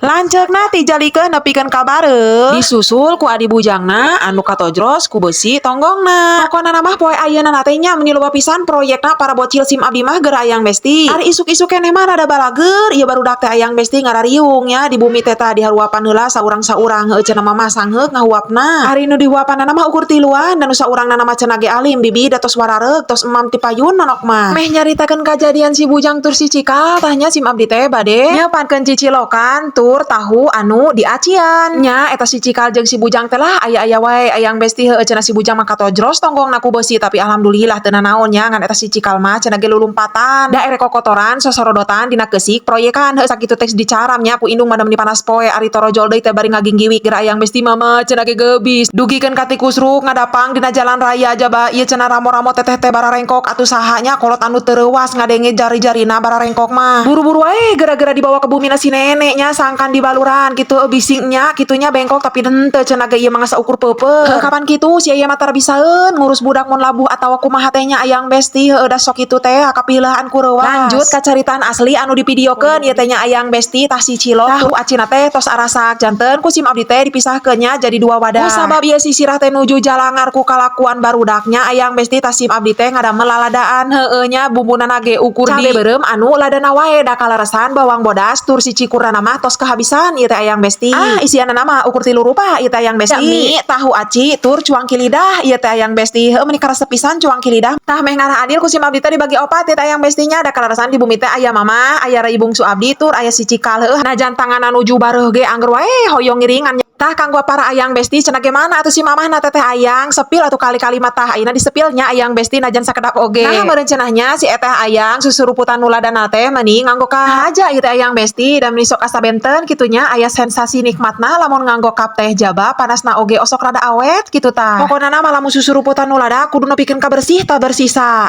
Lanceukna ti jalikeun nepikeun ka bareuh. Disusul ku adi bujangna anu katojros ku besi tonggongna. Pokona mah poe ayeuna na teh nya mun loba pisan proyekna para bocil SIM abdi mah geura Ayang Besti. Ari isuk-isuk keneh mah rada balager ieu barudak teh Ayang Besti ngarariung nya di bumi teh tah diharuapan heula saurang-saurang heuh cenah mah masangheuk ngahuapna. Ari nu dihuapanana mah ukur tiluan dan nu saurangna mah cenah ge alim bibi da tos warareug tos emam ti payun nonok mah. Meh nyaritakeun kajadian si bujang tur si cikal tah nya SIM abdi teh bade nyeupantkeun cicilokan tur tahu anu di acian nya eta si cikal jeung si bujang teh lah aya-aya wae Ayang Besti heuh cenah si bujang mah katojros tonggongna ku besi tapi alhamdulillah teu naon nya ngan eta si cikal mah cenah ge lulumpatan da erek kokotoran sosorodotan dina keusik proyekan heuh sakitu teh dicaram nya ku indung madam di panas poe ari torojol deui teh bari ngaginggiwik geura Ayang Besti mah cenah ge geubis dugikeun ka ti kusruk ngadapang dina jalan raya jaba ieu cenah ramo-ramo teteh teh bararengkok atuh sahanya kolot anu teu reuwas ngadenge jari-jarina bararengkok mah buru-buru wae gara-gara dibawa ke bumina si nenek nya sangkan di baluran gitu bisingnya kitunya bengkok tapi henteu cenah ge ieu mah saukur peupeuh kapan kitu si aya mah tara bisaeun ngurus budak mun labuh atawa kumaha teh nya Ayang Besti heuh da sok kitu teh kapilahan ku reuwas. Lanjut ka caritaan asli anu dipidiokeun ieu teh nya Ayang Besti tah si cilok tuh acina teh tos arasak janten ku SIM abdi teh dipisahkeun nya jadi dua wadah. Ku sabab ieu sisirah teh nuju jalangar ku kalakuan barudaknya Ayang Besti tah SIM abdi teh ngadamel laladaan heueuh nya bumbunana ge ukur di cabe beureum anu ladana wae da kaleresan bawang bodas tur si cikurna mah tos kehabisan ieu teh Ayang Besti. Isianana mah ukur 3 rupa ieu teh Ayang Besti. Mie, tahu aci, tur cuangki lidah ieu teh Ayang Besti. Heuh meuni karesep pisan cuangki lidah. Tah meh ngarah adil ku SIM abdi teh dibagi opat ieu teh Ayang Bestinya da kaleresan di bumi teh aya mama, aya rei bungsu abdi tur aya si cikal heuh najan tanganna nuju bareuh ge angger wae hoyong ngiringan. Tah kanggo para Ayang Besti cenah ge mana atuh si mamahna teteh Ayang sepil atuh kali-kali mah tah ayeuna disepilnya Ayang Besti najan sakedap oge. Nah meureun cenahnya si eteh Ayang susuruputan nu ladana teh meuni nganggo ka haja ieu teh Ayang Besti dan meuni sok asa benten kitunya aya sensasi nikmatna lamun nganggo kap teh jaba panasna oge osok rada awet kitu tah. Pokona mah lamun susuruputan nu lada kudu nepikeun ka bersih tah bersisa.